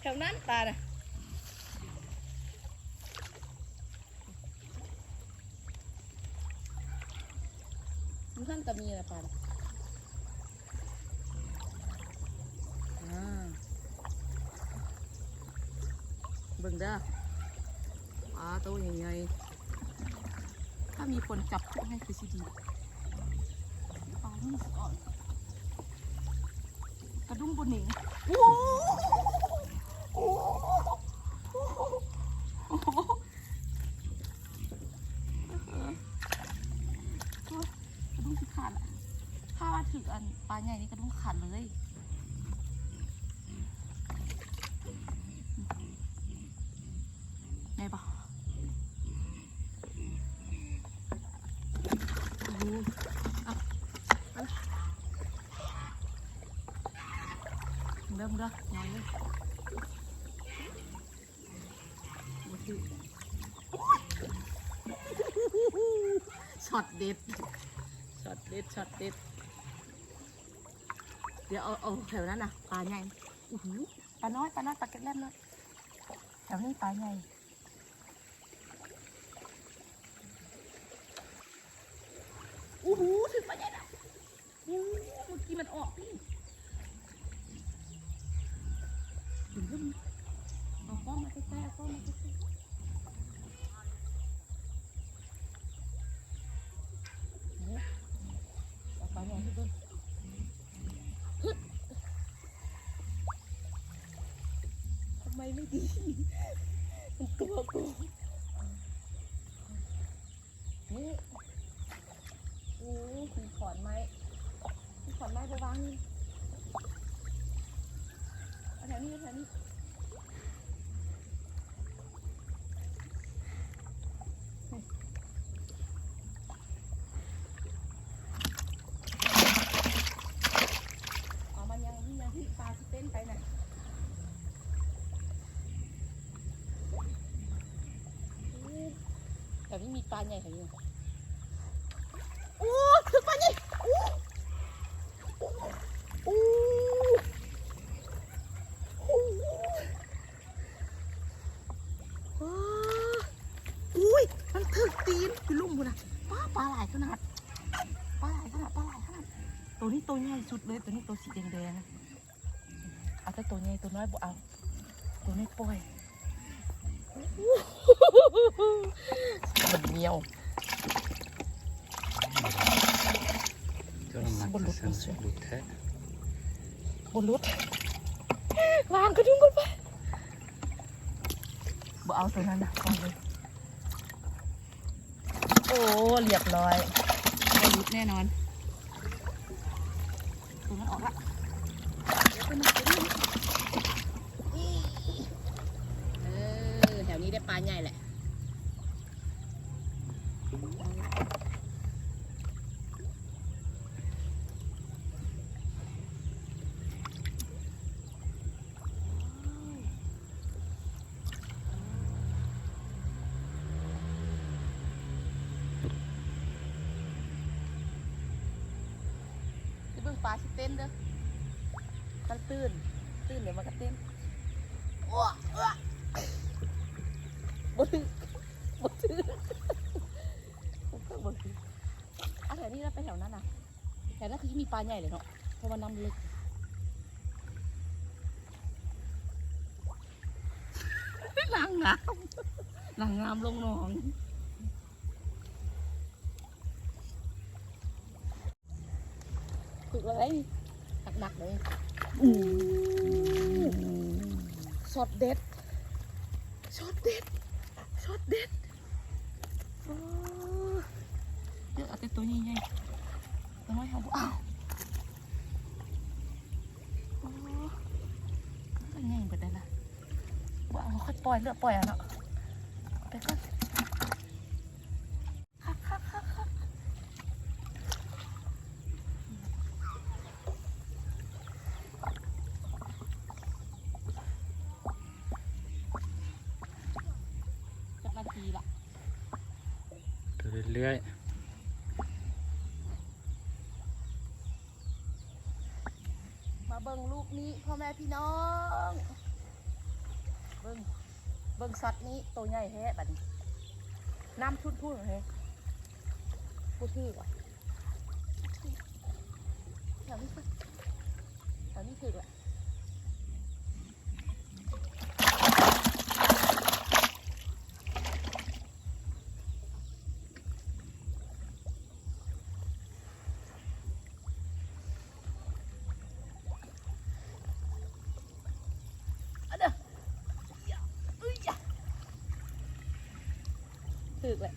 ถวนั้นปลาน่ะมันท่านจะมีอะไรปลาเบิ่งเด้อปลาตัวใหญ่ๆถ้ามีคนจับพวกให้คือสิดีปลาที่มันอ่อนกระดุมบนหนิงโอ้โหกระดุมสิขาดอ่ะถ้าว่าถืออันปลาใหญ่นี่กระดุมขาดเลยใหญ่ปะโอ้โหเริ่มน้อยเลยช็อตเด็ดเดี๋ยวเอาแถวนั้นนะปลาใหญ่ปลาน้อยปลาเก็ดแล่นเลยแถวนี้ปลาใหญ่ถึงปลาใหญ่แล้วเมื่อกี้มันออกพี่เอาก้อนมาใกล้ๆเอาปลาใหญ่ที่เบิ้งทำไมไม่ดีมันตัวกูนี่มีขอนไม้ไปวางนี่แถวนี้มันยังที่ปลาที่เต้นไปน่ะแต่นี่มีปลาใหญ่แถวนี้ถึงปลาใหญ่มันถึกตีนคือลุ่มเลยนะปลาหลายขนาดตัวนี้ตัวใหญ่สุดเลยตัวนี้ตัวสีแดงๆเอาแต่ตัวใหญ่ตัวน้อยบ่เอาตัวนี้ปล่อยมันเหนียวบนรถวางกระดุมก่อนไปบ่เอาตัวนั้นนะปล่อยเลยโอ้เรียบร้อยไม่รุดแน่นอนตัวนั้นออกละแถวนี้ได้ปลาใหญ่แหละเบิ่งปลาชิเต้นเด้อกันตื่นเดี๋ยวมันก็เต้นบ่ถือแถวนี้เราไปแถวนั้นนะแถวนั้นคือมีปลาใหญ่เลยเนาะเพราะว่าน้ำลึกนางงามลงหนองฝึกเลยหนักเลยช็อตเด็ดเยอะแต่ตัวใหญ่ตัวน้อยเขาเอาตัวใหญ่เปิดได้ละว่าเอาค่อยปล่อยเลือกปล่อยอ่ะเนาะไปก่อนเรื่อยมาเบิ่งลูกนี้พ่อแม่พี่น้อง เบิ่งช็อตนี้ตัวใหญ่แท้บัดนี้น้ำทุ่นๆเลยพูดถือว่ะแถวนี้ค่ะแถวนี้ถือแหละถือแหละ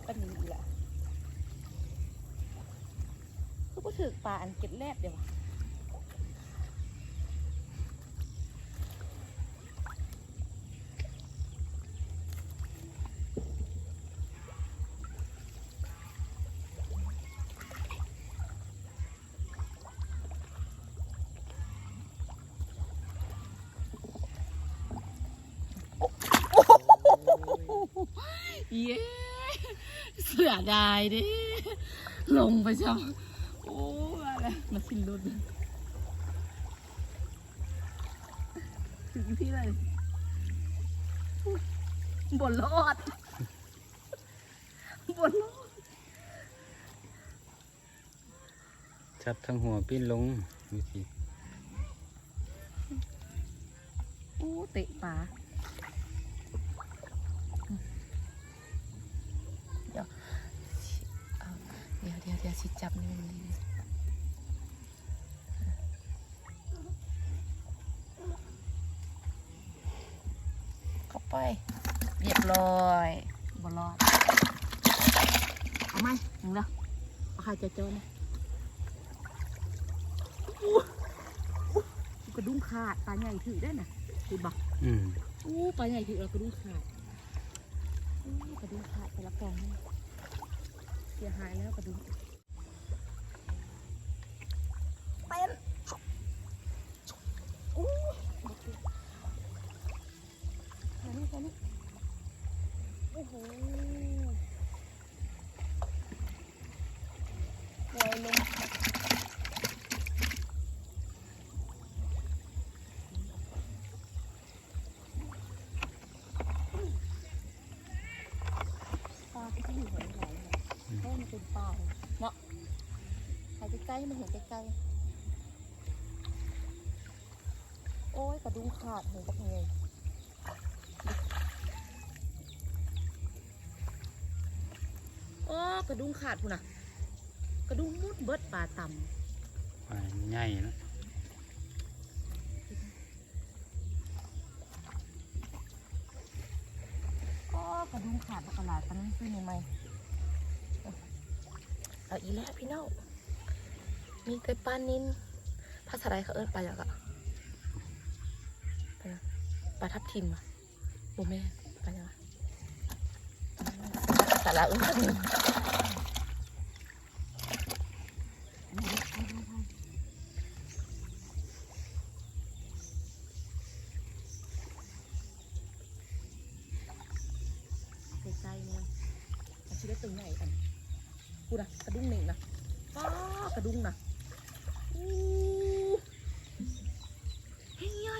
ปนีแหละคือก็ถือปลาอันเก็ดแลบเดี๋ยวเย้เสือดายดิลงไปจ้ะโอ้อะไรมาสิ้นรถถึงที่เลยบนรอดบนรอด จับทั้งหัวปิ้นลงดูสิ โอ้เตะปลาเดี๋ยวสิจับนี่มันดีเข้าไปเรียบร้อยบอลรอดเอาไหมถึงแล้วเอาใครจะเจอไหมกระดุมขาดปลาใหญ่ถือได้น่ะถือบอกปลาใหญ่ถือเรากระดุมขาดกระดุมขาดไปละกองเสียหายแล้วกระดุมเต้นนี่โอ้โหลอยลงปลาที่อยู่ไหนเพราะมันเป็นปลาเนาะถ่ายใกล้ๆมันเห็นใกล้ๆโอ้ยกระดุมขาดเห็นกับไงโอ้กระดุมขาดพุ่นน่ะกระดุมมุดเบิดปลาต่ำปลาใหญ่นะก็กระดุมขาดตลาดปันซื้อใหม่เอาอีแล้วพี่น้องมีแต่ปลานิลภาษาไทยเขาเอิ้นปลาอย่างอะปลาทับทิมอ่ะโบแม่ปลาอย่างภาษาลาวเอิ้นปลานิลใกล้ๆเนี่ยมันชื่อได้ตึงไหนกันกูนะกระดุมหนึ่งนะป้ากระดุมนะเฮ้ยใหญ่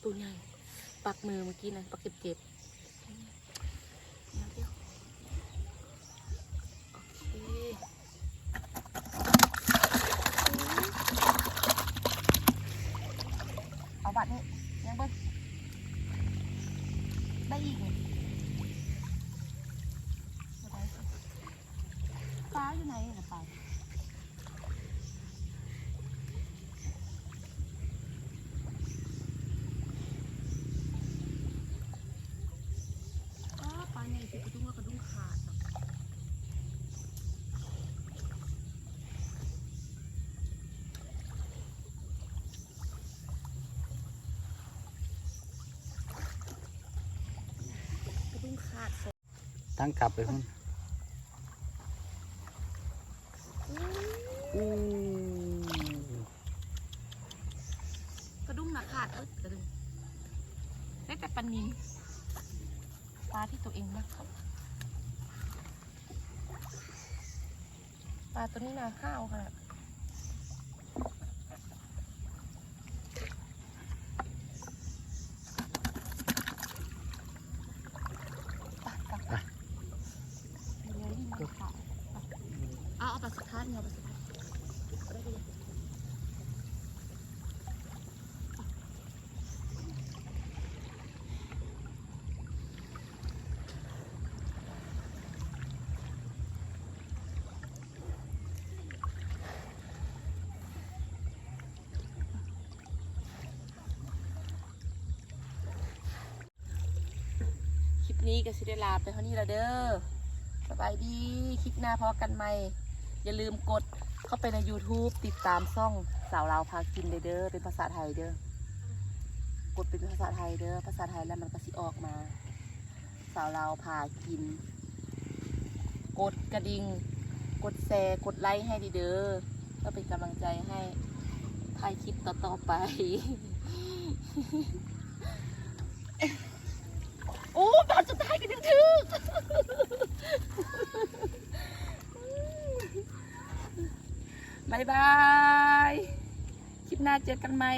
ตัวใหญ่ปักมือเมื่อกี้นะปักเจ็บโอเคเอาบัตรนี่ยังเบิ้ลได้อีกไหมฟ้าอยู่ไหนเนี่ยไป ทั้งกลับไปพุ่นอู้ กระดุมหนักขาดกระดุมได้แต่ปลานิลปลาที่ตัวเองรักเขาปลาตัวนี้นาข้าวค่ะเอาปลาสุดท้ายเอาปลาสุดท้ายคลิปนี้ก็สิได้ลาไปเท่านี้แล้วเด้อสบายดีคลิปหน้าพอกันไหมอย่าลืมกดเข้าไปใน YouTube ติดตามช่องสาวลาวพากินเด้อเป็นภาษาไทยเด้อกดเป็นภาษาไทยเด้อภาษาไทยแล้วมันก็สิออกมาสาวลาวพากินกดกระดิ่งกดแชร์กดไลค์ให้ดีเด้อก็เป็นกำลังใจให้ถ่ายคลิปต่อๆไป โอ้ตอนสุดท้ายก็ยังถึก บายบาย คลิปหน้าเจอกันใหม่